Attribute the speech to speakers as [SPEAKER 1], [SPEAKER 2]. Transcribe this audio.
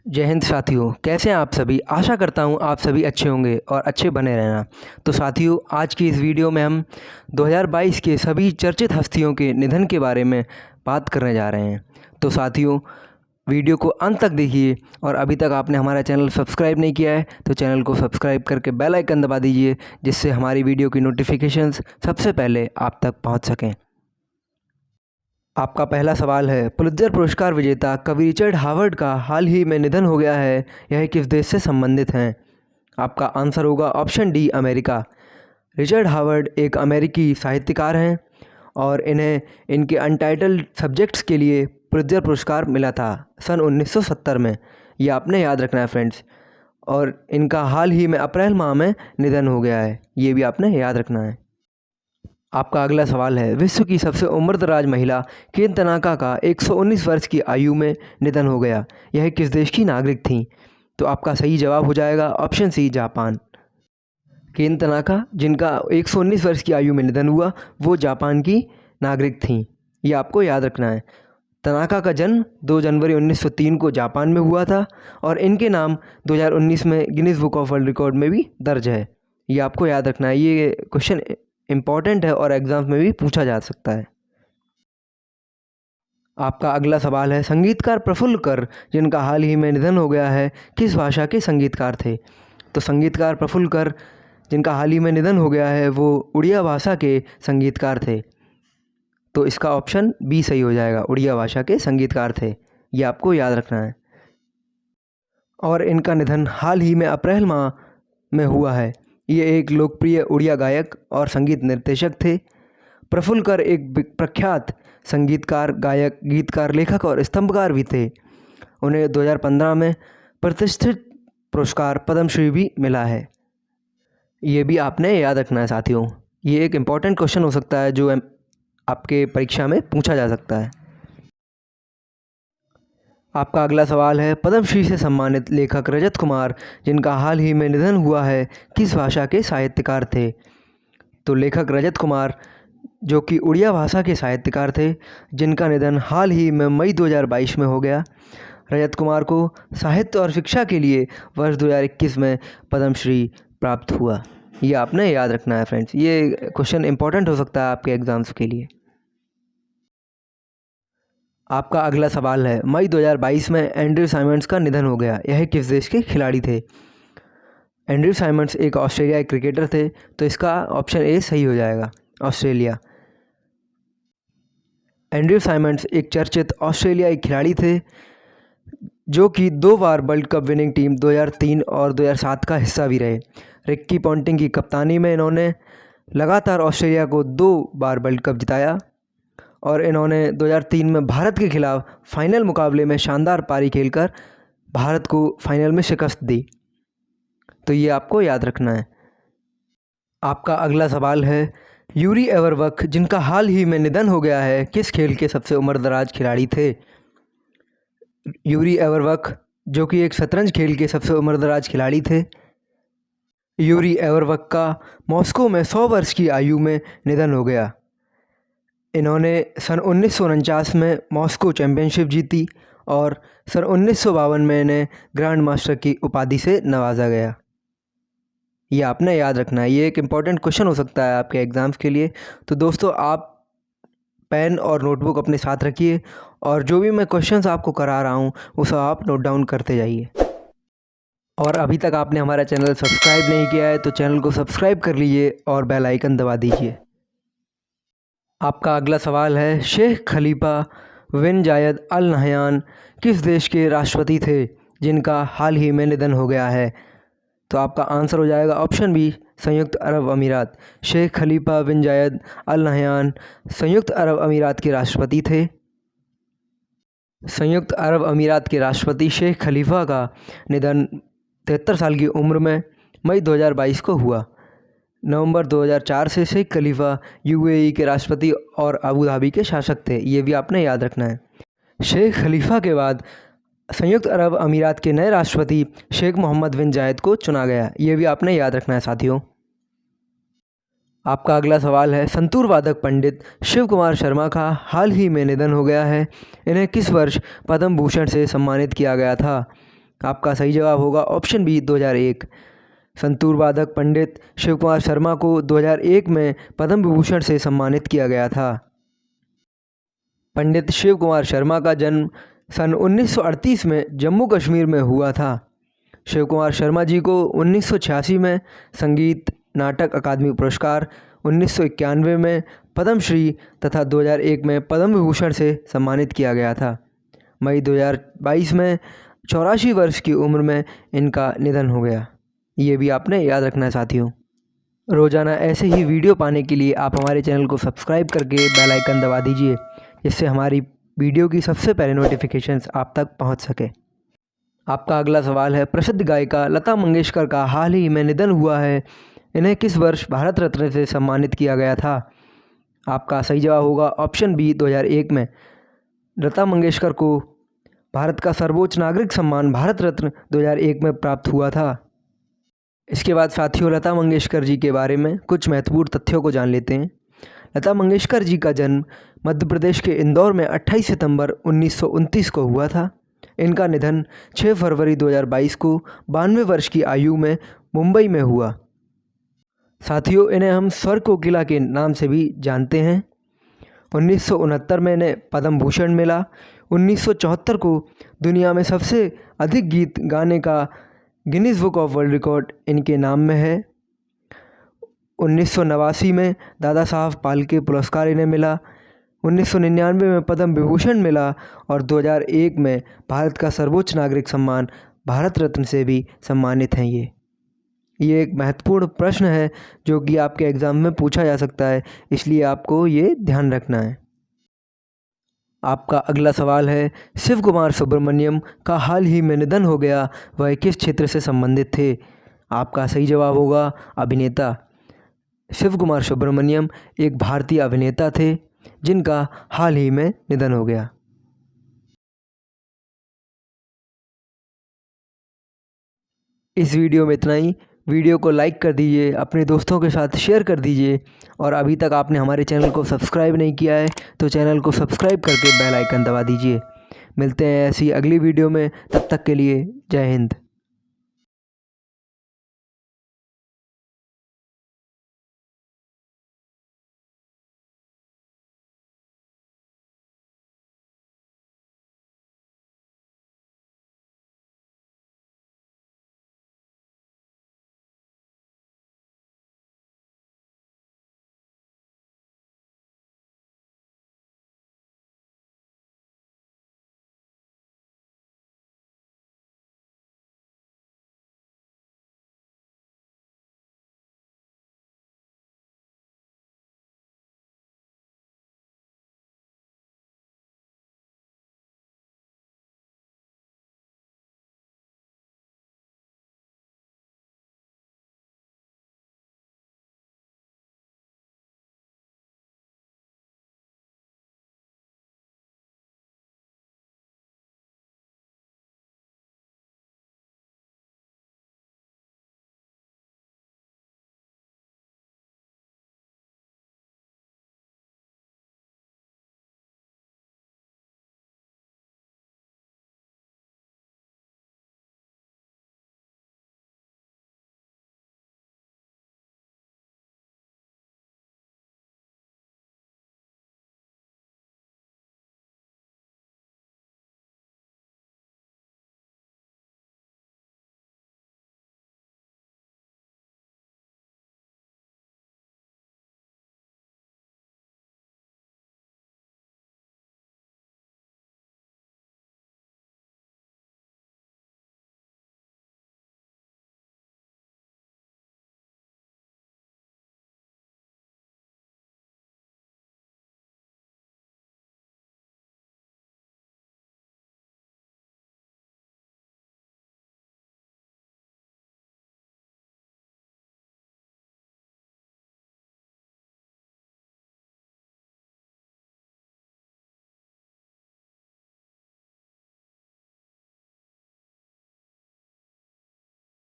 [SPEAKER 1] जय हिंद साथियों, कैसे हैं आप सभी। आशा करता हूं आप सभी अच्छे होंगे और अच्छे बने रहना। तो साथियों, आज की इस वीडियो में हम 2022 के सभी चर्चित हस्तियों के निधन के बारे में बात करने जा रहे हैं। तो साथियों, वीडियो को अंत तक देखिए और अभी तक आपने हमारा चैनल सब्सक्राइब नहीं किया है तो चैनल को सब्सक्राइब करके बेल आइकन दबा दीजिए, जिससे हमारी वीडियो की नोटिफिकेशंस सबसे पहले आप तक पहुँच सकें। आपका पहला सवाल है, पुलित्ज़र पुरस्कार विजेता कवि रिचर्ड हावर्ड का हाल ही में निधन हो गया है। यह किस देश से संबंधित हैं? आपका आंसर होगा option D, America. Richard Howard एक अमेरिकी साहित्यकार हैं और इन्हें इनके अनटाइटल्ड सब्जेक्ट्स के लिए पुलित्ज़र पुरस्कार मिला था सन 1970 में। ये आपने याद रखना है फ्रेंड्स। और इनका हाल ही में अप्रैल माह में निधन हो गया है, ये भी आपने याद रखना है। आपका अगला सवाल है, विश्व की सबसे उम्रदराज महिला केन तनाका का 119 वर्ष की आयु में निधन हो गया। यह किस देश की नागरिक थीं? तो आपका सही जवाब हो जाएगा ऑप्शन सी, जापान। केन तनाका, जिनका 119 वर्ष की आयु में निधन हुआ, वो जापान की नागरिक थीं। ये आपको याद रखना है। तनाका का जन्म 2 जनवरी 1903 को जापान में हुआ था और इनके नाम 2019 में Guinness book of world record में भी दर्ज है। ये आपको याद रखना है। ये क्वेश्चन इम्पॉर्टेंट है और एग्ज़ाम्स में भी पूछा जा सकता है। आपका अगला सवाल है, संगीतकार प्रफुल्ल कर, जिनका हाल ही में निधन हो गया है, किस भाषा के संगीतकार थे? तो संगीतकार प्रफुल्ल कर, जिनका हाल ही में निधन हो गया है, वो उड़िया भाषा के संगीतकार थे। तो इसका ऑप्शन बी सही हो जाएगा, उड़िया भाषा के संगीतकार थे। ये आपको याद रखना है। और इनका निधन हाल ही में अप्रैल माह में हुआ है। ये एक लोकप्रिय उड़िया गायक और संगीत निर्देशक थे। प्रफुल्ल कर एक प्रख्यात संगीतकार, गायक, गीतकार, लेखक और स्तंभकार भी थे। उन्हें 2015 में प्रतिष्ठित पुरस्कार पद्मश्री भी मिला है। ये भी आपने याद रखना है साथियों। ये एक इम्पॉर्टेंट क्वेश्चन हो सकता है जो आपके परीक्षा में पूछा जा सकता है। आपका अगला सवाल है, पद्मश्री से सम्मानित लेखक रजत कुमार, जिनका हाल ही में निधन हुआ है, किस भाषा के साहित्यकार थे? तो लेखक रजत कुमार, जो कि उड़िया भाषा के साहित्यकार थे, जिनका निधन हाल ही में मई 2022 में हो गया। रजत कुमार को साहित्य और शिक्षा के लिए वर्ष 2021 में पद्मश्री प्राप्त हुआ। ये आपने याद रखना है फ्रेंड्स। ये क्वेश्चन इंपॉर्टेंट हो सकता है आपके एग्ज़ाम्स के लिए। आपका अगला सवाल है, मई 2022 में एंड्रयू साइमंड्स का निधन हो गया। यह किस देश के खिलाड़ी थे? एंड्रयू साइमंड्स एक ऑस्ट्रेलियाई क्रिकेटर थे। तो इसका ऑप्शन ए सही हो जाएगा, ऑस्ट्रेलिया। एंड्रयू साइमंड्स एक चर्चित ऑस्ट्रेलियाई खिलाड़ी थे, जो कि 2 बार वर्ल्ड कप विनिंग टीम 2003 और 2007 का हिस्सा भी रहे। रिक्की पॉन्टिंग की कप्तानी में इन्होंने लगातार ऑस्ट्रेलिया को 2 बार वर्ल्ड कप जिताया और इन्होंने 2003 में भारत के खिलाफ फाइनल मुकाबले में शानदार पारी खेलकर भारत को फाइनल में शिकस्त दी। तो ये आपको याद रखना है। आपका अगला सवाल है, यूरी एवरबख, जिनका हाल ही में निधन हो गया है, किस खेल के सबसे उम्रदराज खिलाड़ी थे? यूरी एवरबख, जो कि एक शतरंज खेल के सबसे उम्रदराज खिलाड़ी थे। यूरी एवरबख का मॉस्को में 100 वर्ष की आयु में निधन हो गया। इन्होंने सन 1949 में मॉस्को चैम्पियनशिप जीती और सन 1952 में इन्हें ग्रैंड मास्टर की उपाधि से नवाजा गया। ये आपने याद रखना है। ये एक इम्पॉर्टेंट क्वेश्चन हो सकता है आपके एग्ज़ाम्स के लिए। तो दोस्तों, आप पेन और नोटबुक अपने साथ रखिए और जो भी मैं क्वेश्चंस आपको करा रहा हूँ वो सब आप नोट डाउन करते जाइए। और अभी तक आपने हमारा चैनल सब्सक्राइब नहीं किया है तो चैनल को सब्सक्राइब कर लीजिए और बेल आइकन दबा दीजिए। आपका अगला सवाल है, शेख खलीफा बिन जायद अल नहयान किस देश के राष्ट्रपति थे, जिनका हाल ही में निधन हो गया है? तो आपका आंसर हो जाएगा ऑप्शन बी, संयुक्त अरब अमीरात। शेख खलीफा बिन जायद अल नहयान संयुक्त अरब अमीरात के राष्ट्रपति थे। संयुक्त अरब अमीरात के राष्ट्रपति शेख खलीफा का निधन 73 साल की उम्र में मई 2022 को हुआ। नवंबर 2004 से शेख खलीफा यूएई के राष्ट्रपति और अबू धाबी के शासक थे। ये भी आपने याद रखना है। शेख खलीफा के बाद संयुक्त अरब अमीरात के नए राष्ट्रपति शेख मोहम्मद बिन जायद को चुना गया। ये भी आपने याद रखना है साथियों। आपका अगला सवाल है, संतूर वादक पंडित शिव कुमार शर्मा का हाल ही में निधन हो गया है। इन्हें किस वर्ष पद्म भूषण से सम्मानित किया गया था? आपका सही जवाब होगा ऑप्शन बी 2001। संतूर वादक पंडित शिव कुमार शर्मा को 2001 में पद्म विभूषण से सम्मानित किया गया था। पंडित शिव कुमार शर्मा का जन्म सन 1938 में जम्मू कश्मीर में हुआ था। शिव कुमार शर्मा जी को 1986 में संगीत नाटक अकादमी पुरस्कार, 1991 में पद्मश्री तथा 2001 में पद्म विभूषण से सम्मानित किया गया था। मई 2022 में 84 वर्ष की उम्र में इनका निधन हो गया। ये भी आपने याद रखना साथियों। रोज़ाना ऐसे ही वीडियो पाने के लिए आप हमारे चैनल को सब्सक्राइब करके बेल आइकन दबा दीजिए, जिससे हमारी वीडियो की सबसे पहले नोटिफिकेशंस आप तक पहुंच सके। आपका अगला सवाल है, प्रसिद्ध गायिका लता मंगेशकर का हाल ही में निधन हुआ है। इन्हें किस वर्ष भारत रत्न से सम्मानित किया गया था? आपका सही जवाब होगा ऑप्शन बी 2001 में। लता मंगेशकर को भारत का सर्वोच्च नागरिक सम्मान भारत रत्न 2001 में प्राप्त हुआ था। इसके बाद साथियों, लता मंगेशकर जी के बारे में कुछ महत्वपूर्ण तथ्यों को जान लेते हैं। लता मंगेशकर जी का जन्म मध्य प्रदेश के इंदौर में 28 सितंबर 1929 को हुआ था। इनका निधन 6 फरवरी 2022 को 92 वर्ष की आयु में मुंबई में हुआ। साथियों, इन्हें हम स्वर कोकिला के नाम से भी जानते हैं। 1969 में इन्हें पद्म भूषण मिला। 1974 को दुनिया में सबसे अधिक गीत गाने का Guinness book of world record इनके नाम में है। 1989 में दादा साहब फाल्के पुरस्कार इन्हें मिला। 1999 में पद्म विभूषण मिला और 2001 में भारत का सर्वोच्च नागरिक सम्मान भारत रत्न से भी सम्मानित हैं। ये एक महत्वपूर्ण प्रश्न है जो कि आपके एग्ज़ाम में पूछा जा सकता है, इसलिए आपको ये ध्यान रखना है। आपका अगला सवाल है, शिव कुमार सुब्रमण्यम का हाल ही में निधन हो गया, वह किस क्षेत्र से संबंधित थे? आपका सही जवाब होगा अभिनेता। शिव कुमार सुब्रमण्यम एक भारतीय अभिनेता थे जिनका हाल ही में निधन हो गया। इस वीडियो में इतना ही। वीडियो को लाइक कर दीजिए, अपने दोस्तों के साथ शेयर कर दीजिए और अभी तक आपने हमारे चैनल को सब्सक्राइब नहीं किया है तो चैनल को सब्सक्राइब करके बेल आइकन दबा दीजिए। मिलते हैं ऐसी अगली वीडियो में, तब तक के लिए जय हिंद।